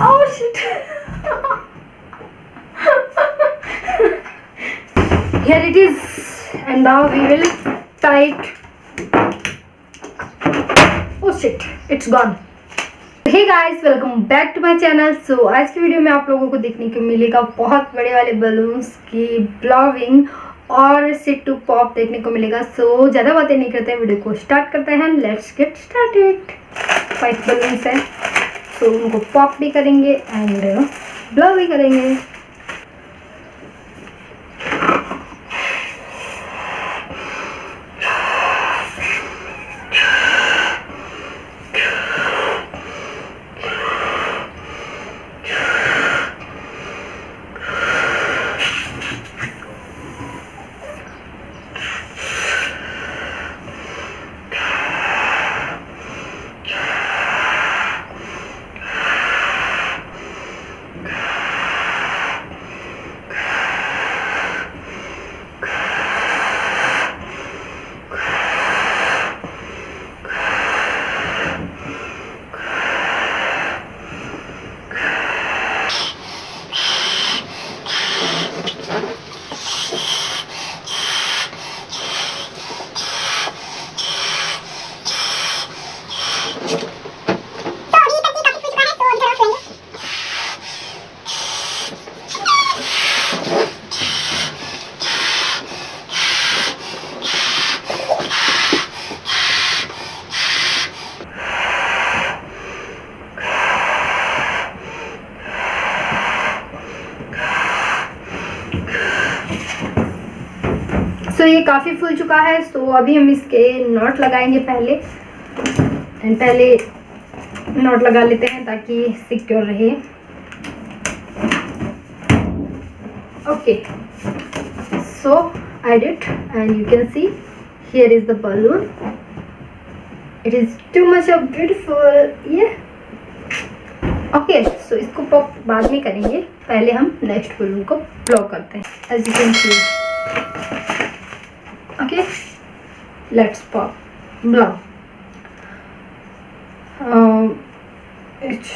Oh shit. Here it is, and now we will tie it. Oh shit, it's gone. Hey guys, welcome back to my channel. So आज की video में आप लोगों को देखने को मिलेगा बहुत बड़े वाले बलून्स की ब्लॉविंग और सिट टू पॉप देखने को मिलेगा। सो ज़्यादा बातें नहीं करते हैं, वीडियो को स्टार्ट करते हैं। Let's get started. 5 बलून्स हैं, सो उनको पॉप भी करेंगे एंड ब्लॉ भी करेंगे। तो ये काफ़ी फूल चुका है। सो अभी हम इसके नॉट लगाएंगे पहले नॉट लगा लेते हैं ताकि सिक्योर रहे। Okay, so I did and you can see here is the balloon. It is too much of beautiful. ये ओके, सो इसको पॉप बाद में करेंगे, पहले हम नेक्स्ट बलून को ब्लॉ करते हैं। As you can see, okay, let's pop blow. It's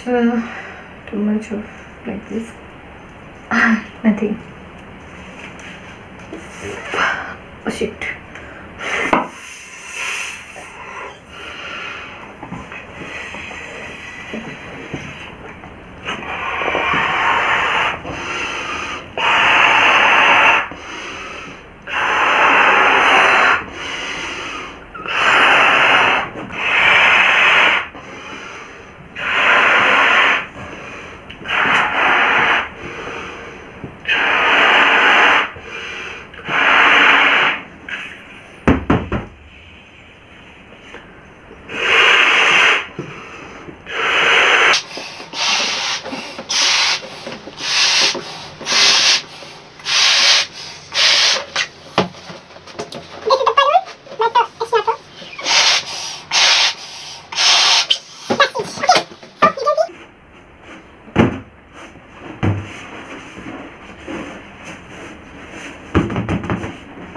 too much of like this. Nothing. Oh shit.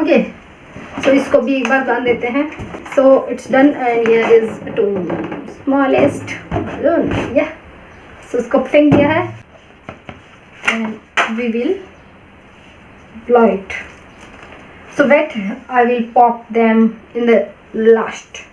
Okay, so इसको भी एक बार बांध देते हैं। So it's done and here is two smallest balloon. या सो इसको फेंक दिया है and we will blow it. So wait, I will pop them in the last.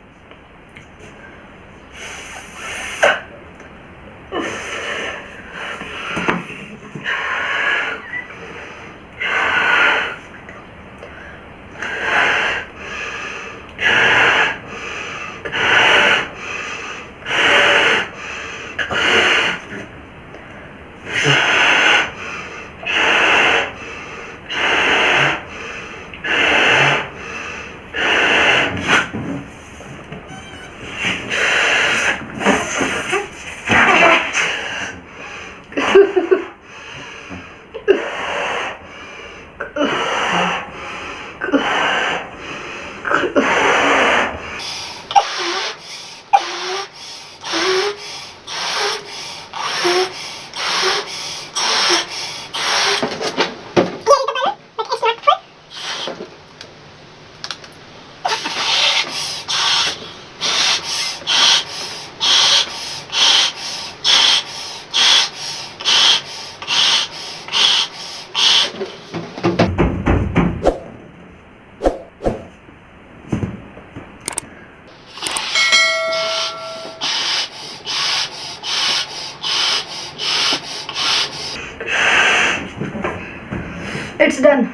it's done.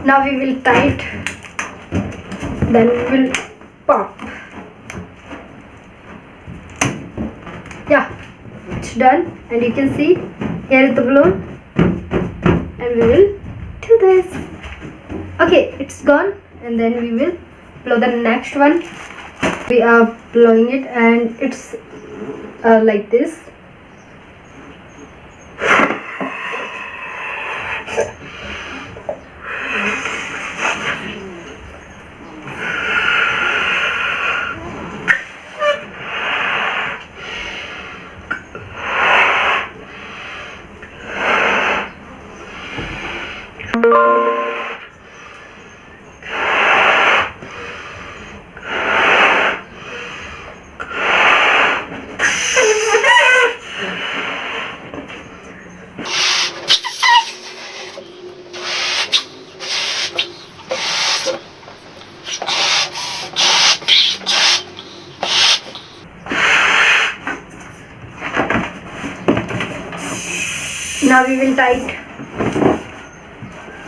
Now we will tie it, then we will pop. Yeah, it's done, and you can see here is the balloon, and we will do this. Okay, it's gone, and then we will blow the next one. We are blowing it, and it's like this. Now we will tie it,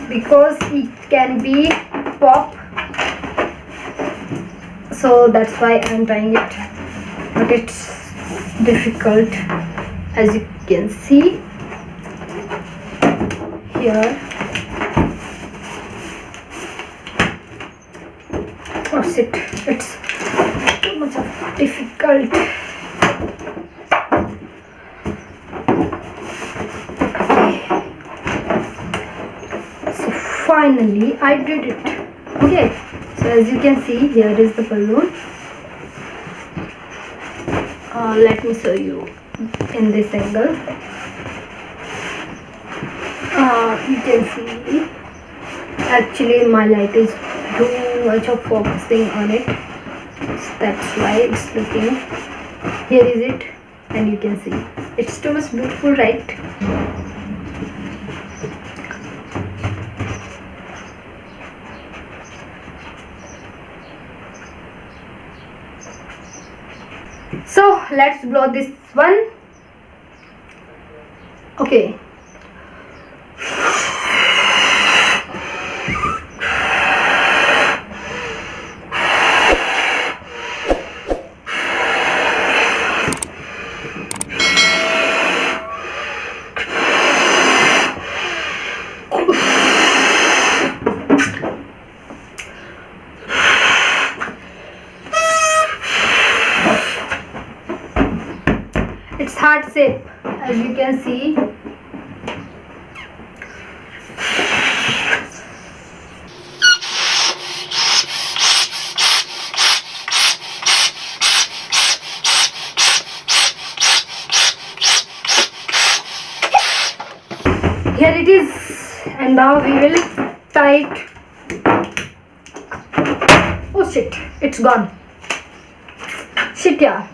because it can be pop, so that's why I am tying it, but it's difficult, as you can see here. Oh shit, it's too much of difficult. Finally I did it. Okay, so as you can see, here is the balloon. Let me show you in this angle. You can see, actually my light is too much of focusing on it, so that's why it's looking. Here is it, and you can see it's too much beautiful, right? So let's blow this one. Okay. It's heart shape, as you can see. Here it is, and now we will tie it. Oh shit, it's gone. Shit, yeah.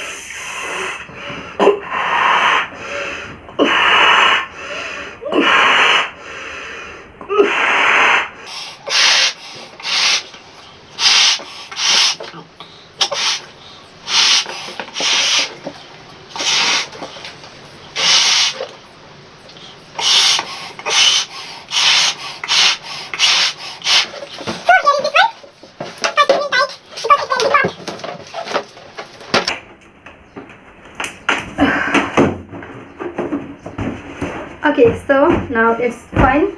Okay, so now it's fine,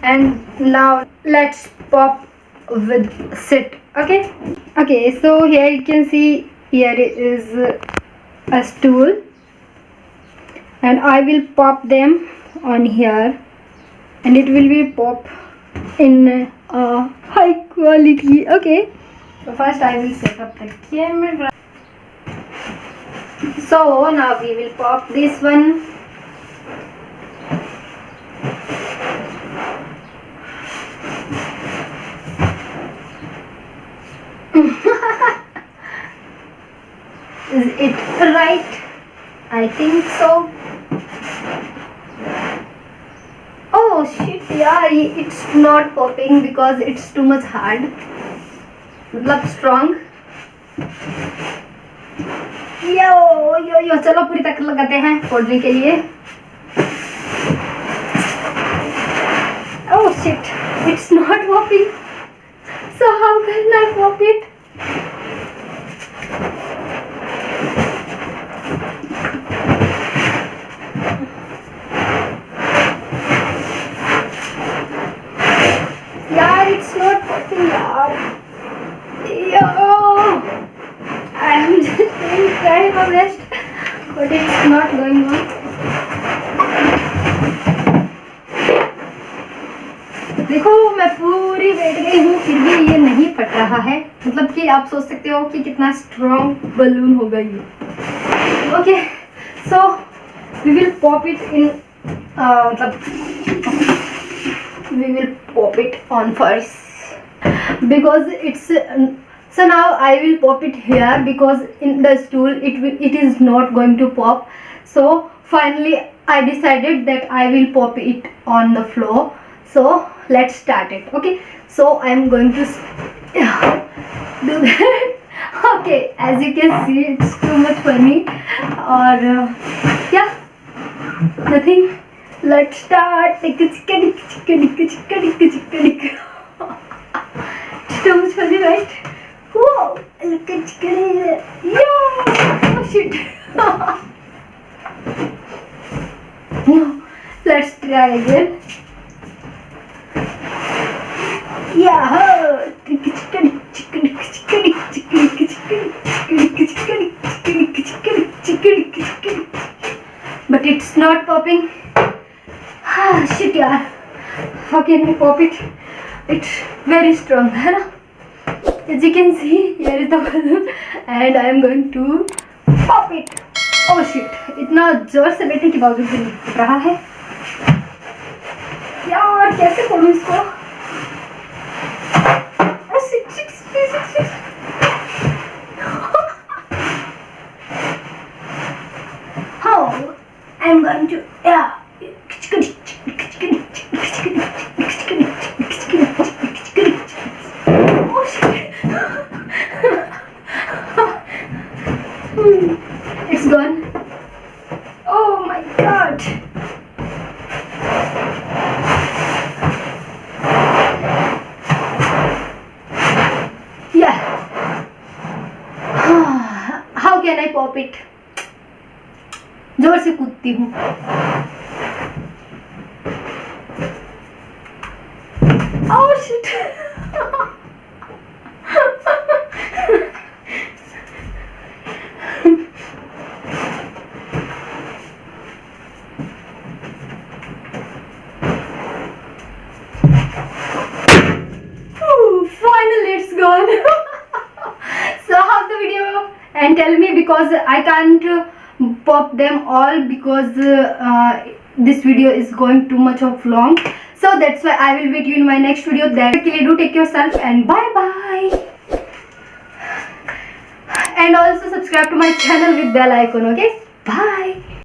and now let's pop with sit. Okay, so here you can see, here is a stool, and I will pop them on here, and it will be pop in high quality. Okay, so first I will set up the camera. So now we will pop this one. Is it right? I think so. Oh shit, yeah, it's not popping because it's too much hard. मतलब strong. यो चलो पूरी तक लगाते हैं फोड़ने के लिए. not popping. So how can I pop it? यार it's not popping यार. Yo, I am just trying my best, but it's not going on. देखो मैं पूरी बैठ गई हूँ फिर भी ये नहीं फट रहा है. मतलब कि आप सोच सकते हो कि कितना स्ट्रॉन्ग बलून होगा ये. Okay, so we will pop it in मतलब we will pop it on first because it's so now I will pop it here because in the stool it is not going to pop. So finally I decided that I will pop it on the floor. So let's start it. Okay, so I am going to do that. Okay, as you can see it's too much funny or yeah, nothing. Let's start. It's too much funny, right? Whoa! Look at yeah! Oh shit! Let's try again. Yeah! But it's not popping. Ah, shit yaar. How can I pop it? It's very strong, है ना? As you can see, here is the balloon and I am going to pop it. Oh shit! इतना जोर से बैठने के बावजूद भी नहीं फट रहा है. यार कैसे खोलूँ इसको? Oh shit! How I'm going to yeah. It's gone. Oh my god. Yeah. How can I pop it? जोर से कूदती हूँ. Oh shit. Finally it's gone. So how's the video and tell me because I can't pop them all because this video is going too much of long. So that's why I will meet you in my next video. That do take yourself and bye bye. And also subscribe to my channel with bell icon. Okay, bye.